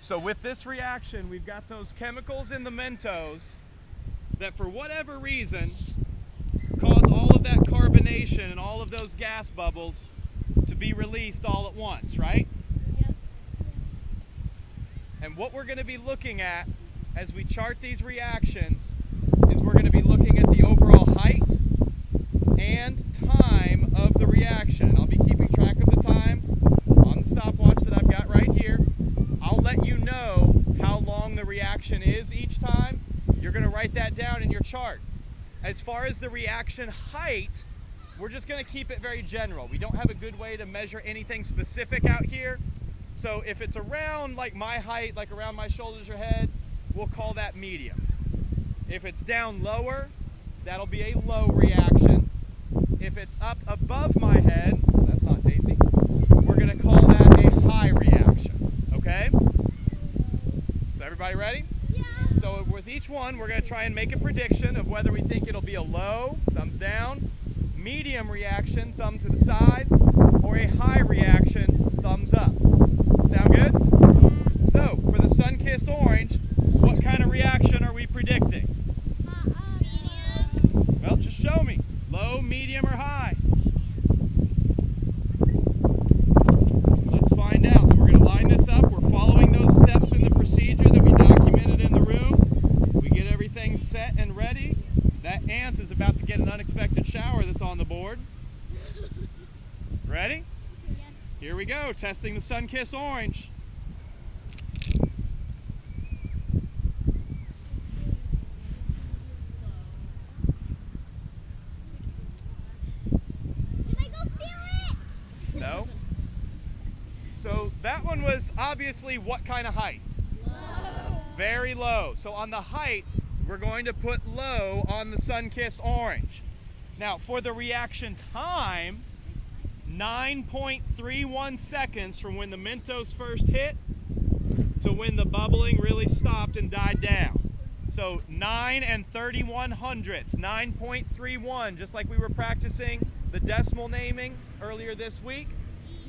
So with this reaction, we've got those chemicals in the Mentos that for whatever reason cause all of that carbonation and all of those gas bubbles to be released all at once, right? Yes. And what we're going to be looking at as we chart these reactions is we're going to be looking at the overall height and time of the reaction. I'll be keeping track of the time on the stopwatch that I've got right here. I'll let you know how long the reaction is each time. You're going to write that down in your chart. As far as the reaction height, we're just going to keep it very general. We don't have a good way to measure anything specific out here. So if it's around like my height, like around my shoulders or head, we'll call that medium. If it's down lower, that'll be a low reaction. If it's up above my head, that's not tasty, we're going to call that a high reaction. Okay? So everybody ready? Yeah. So with each one, we're going to try and make a prediction of whether we think it'll be a low, thumbs down, medium reaction, thumb to the side, or a high reaction, thumbs up. Sound good? So, for the sun-kissed orange, what kind of reaction are we predicting? Medium. Well, just show me. Low, medium, or high? Let's find out. So we're going to line this up. We're following those steps in the procedure that we documented in the room. We get everything set and ready. That ant is about to get an unexpected shower that's on the board. Ready? Yeah. Here we go, testing the sun-kissed orange. Can I go feel it? No? So that one was obviously what kind of height? Low. Very low. So on the height, we're going to put low on the sun-kissed orange. Now for the reaction time, 9.31 seconds from when the Mentos first hit to when the bubbling really stopped and died down. So 9 and 31 hundredths, 9.31, just like we were practicing the decimal naming earlier this week.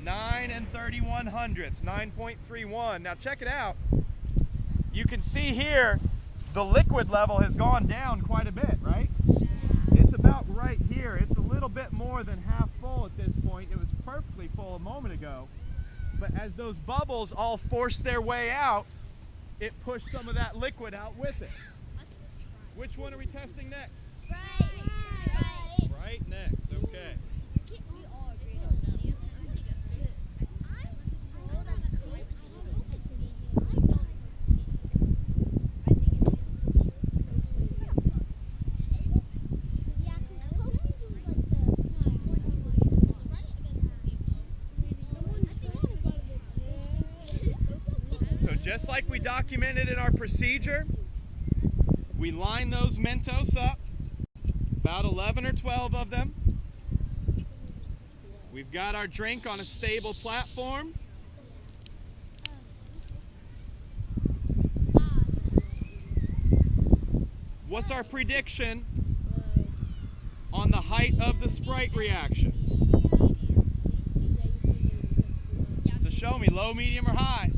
9 and 31 hundredths, 9.31. Now check it out. You can see here the liquid level has gone down quite a bit, right? It's about right here. It's a little bit more than half full at this point. It was perfectly full a moment ago. But as those bubbles all forced their way out, it pushed some of that liquid out with it. Which one are we testing next? Right. Right next, okay. We all agreed on this. So just like we documented in our procedure, we line those Mentos up, about 11 or 12 of them. We've got our drink on a stable platform. What's our prediction on the height of the Sprite reaction? So show me, low, medium, or high?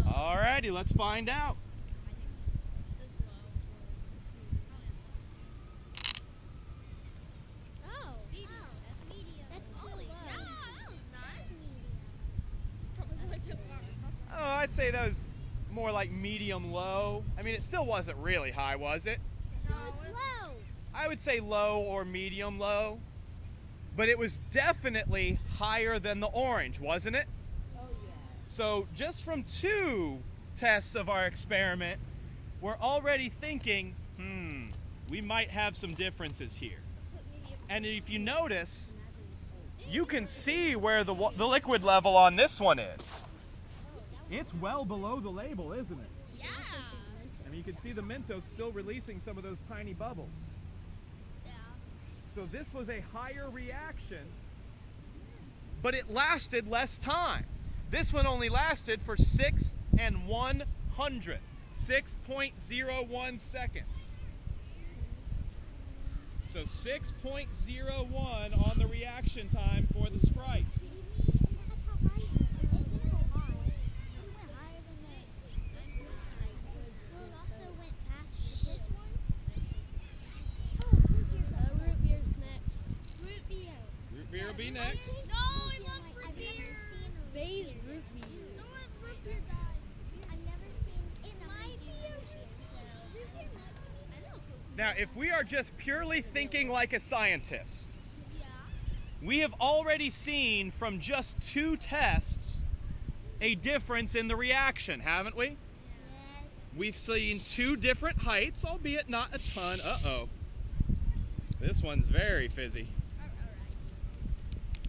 Alrighty, let's find out. Oh, I'd say those more like medium low. I mean, it still wasn't really high, was it? No, it's low. I would say low or medium low. But it was definitely higher than the orange, wasn't it? Oh yeah. So just from 2 tests of our experiment, we're already thinking, we might have some differences here. And if you notice, you can see where the liquid level on this one is. It's well below the label, isn't it? Yeah. And you can see the Mentos still releasing some of those tiny bubbles. Yeah. So this was a higher reaction, but it lasted less time. This one only lasted for 6 1/100, 6.01 seconds. So 6.01 on the reaction time for the Sprite. be next. No, I love root beer. Bay's root beer. Don't let root beer die. I've never seen. It might be a root beer. I know. Now, if we are just purely thinking like a scientist, Yeah. we have already seen from just 2 tests a difference in the reaction, haven't we? Yes. We've seen 2 different heights, albeit not a ton. Uh-oh. This one's very fizzy.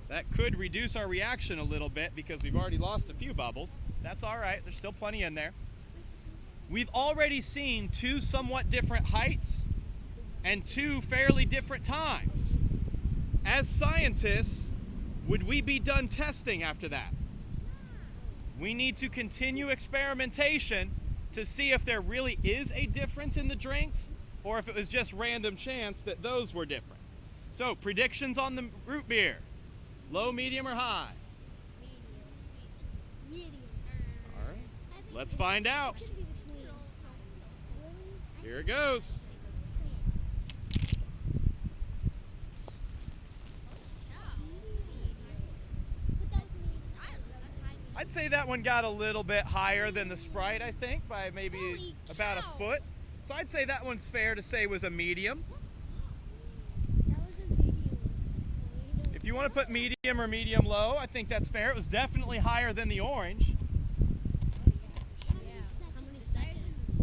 That could reduce our reaction a little bit because we've already lost a few bubbles. That's all right. There's still plenty in there. We've already seen 2 somewhat different heights and 2 fairly different times. As scientists, would we be done testing after that? We need to continue experimentation to see if there really is a difference in the drinks or if it was just random chance that those were different. So, predictions on the root beer. Low, medium, or high? Medium. All right. Let's find out. Here it goes. I'd say that one got a little bit higher than the Sprite, I think, by maybe Holy about a cow. foot. So I'd say that one's fair to say was a medium. That was a video. If you want to put medium or medium low, I think that's fair. It was definitely higher than the orange. How many seconds?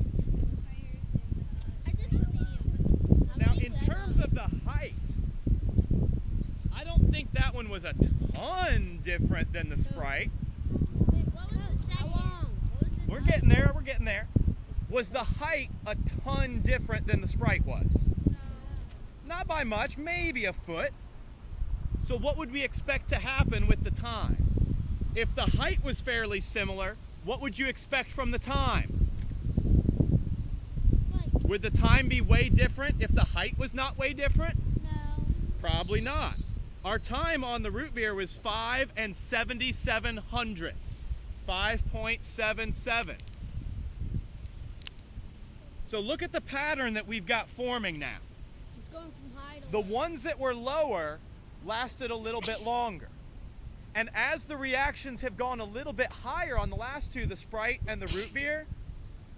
I did put medium. Now, in terms of the height, I don't think that one was a ton different than the Sprite. Wait, what was the second? We're getting there, we're getting there. Was the height a ton different than the Sprite was? Not by much, maybe a foot. So what would we expect to happen with the time? If the height was fairly similar, what would you expect from the time? Would the time be way different if the height was not way different? No. Probably not. Our time on the root beer was 5 77 hundredths. 5.77. So look at the pattern that we've got forming now. It's going from high to The low. ones that were lower lasted a little bit longer. And as the reactions have gone a little bit higher on the last 2, the Sprite and the root beer,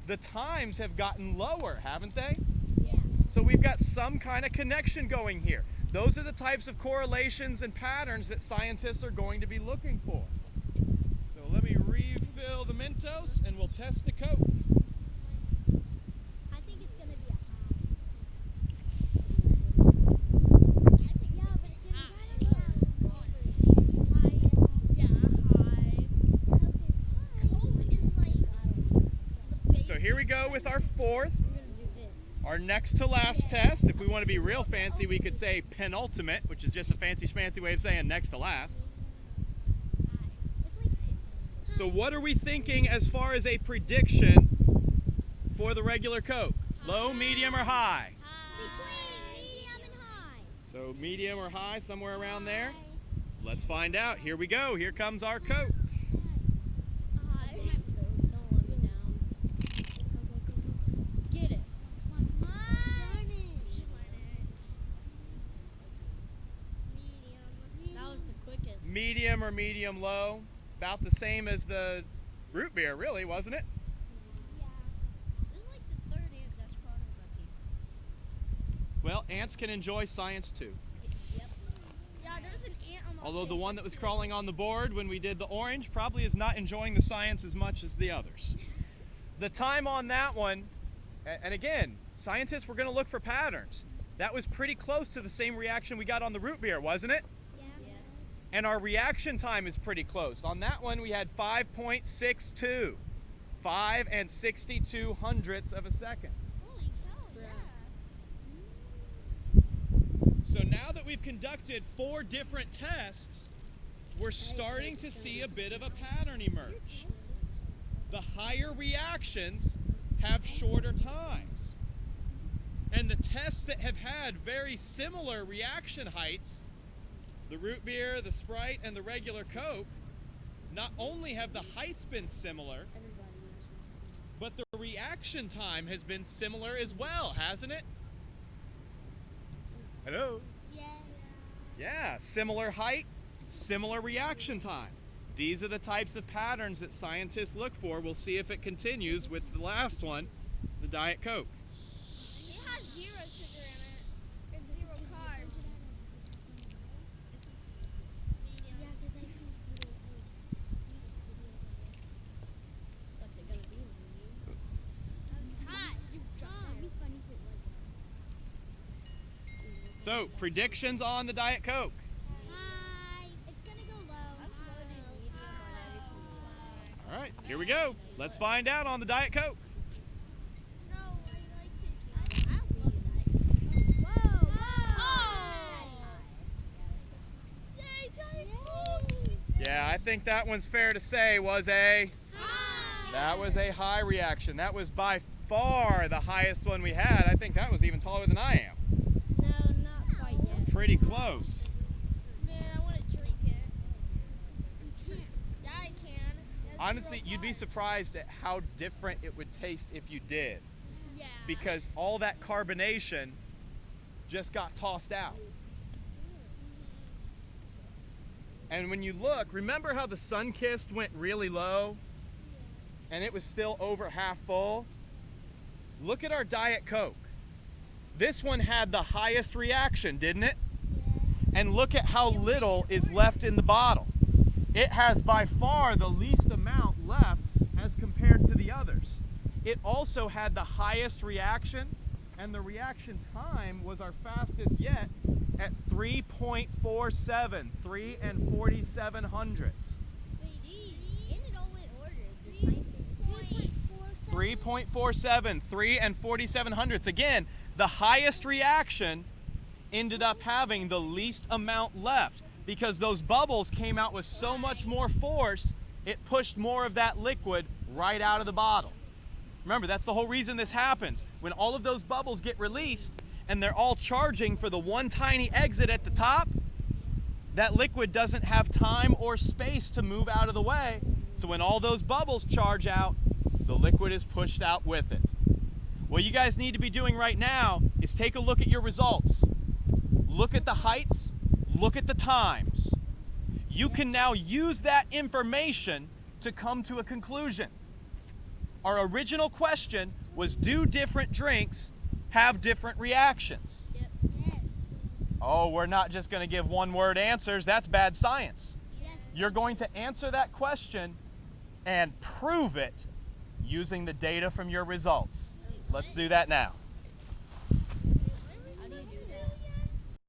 the times have gotten lower, haven't they? Yeah. So we've got some kind of connection going here. Those are the types of correlations and patterns that scientists are going to be looking for. So let me refill the Mentos and we'll test the Coke. I think it's gonna be a high. Yeah, but it's gonna be high. Coke is like the So here we go with our 4th. We're gonna do this. Our next to last test, if we want to be real fancy, we could say penultimate, which is just a fancy schmancy way of saying next to last. So what are we thinking as far as a prediction for the regular Coke? Low, medium, or high? Between medium and high. So medium or high, somewhere around there? Let's find out. Here we go. Here comes our Coke. High. Don't let me down. Go. Get it. Darn it. Medium. That was the quickest. Medium or medium low? About the same as the root beer, really, wasn't it? Yeah. This is like the third ant that's crawling on my paper. Well, ants can enjoy science too. Yep. Yeah, there was an ant on my Although the paper, one that was too. crawling on the board when we did the orange probably is not enjoying the science as much as the others. The time on that one, and again, scientists were going to look for patterns. That was pretty close to the same reaction we got on the root beer, wasn't it? Yeah. And our reaction time is pretty close. On that one, we had 5.62. 5 62 hundredths of a second. Holy cow, yeah. So now that we've conducted 4 different tests, we're starting to see a bit of a pattern emerge. The higher reactions have shorter times. And the tests that have had very similar reaction heights, the root beer, the Sprite, and the regular Coke, not only have the heights been similar, but the reaction time has been similar as well, hasn't it? Hello? Yeah. Yeah, similar height, similar reaction time. These are the types of patterns that scientists look for. We'll see if it continues with the last one, the Diet Coke. It has 0 sugar in it and 0 carbs. Yeah, because I see little YouTube videos of it. What's it gonna be when you? Hot. It'd be funny if it wasn't. So, predictions on the Diet Coke. High. It's gonna go low. All right, here we go. Let's find out on the Diet Coke. No, I like to. I love that. Whoa! Yay, Diet Coke! Yeah, I think that one's fair to say was that was a high reaction. That was by far the highest one we had. I think that was even taller than I am. No, not quite yet. Pretty close. Man, I want to drink it. You can't. Yeah, I can. That's Honestly, 0 you'd be carbs. surprised at how different it would taste if you did, Yeah. because all that carbonation just got tossed out. And when you look, remember how the Sunkist went really low and it was still over half full? Look at our Diet Coke. This one had the highest reaction, didn't it? And look at how little is left in the bottle. It has by far the least amount left as compared to the others. It also had the highest reaction, and the reaction time was our fastest yet at 3.47, 3 47 hundredths. And it all went ordered. The time thing. 3.47, 3 47 hundredths. Again, the highest reaction ended up having the least amount left because those bubbles came out with so much more force, it pushed more of that liquid right out of the bottle. Remember, that's the whole reason this happens. When all of those bubbles get released and they're all charging for the one tiny exit at the top, that liquid doesn't have time or space to move out of the way. So when all those bubbles charge out, the liquid is pushed out with it. What you guys need to be doing right now is take a look at your results. Look at the heights, look at the times. You can now use that information to come to a conclusion. Our original question was, do different drinks have different reactions? Yes. Oh, we're not just going to give one-word answers. That's bad science. Yes. You're going to answer that question and prove it using the data from your results. Let's do that now.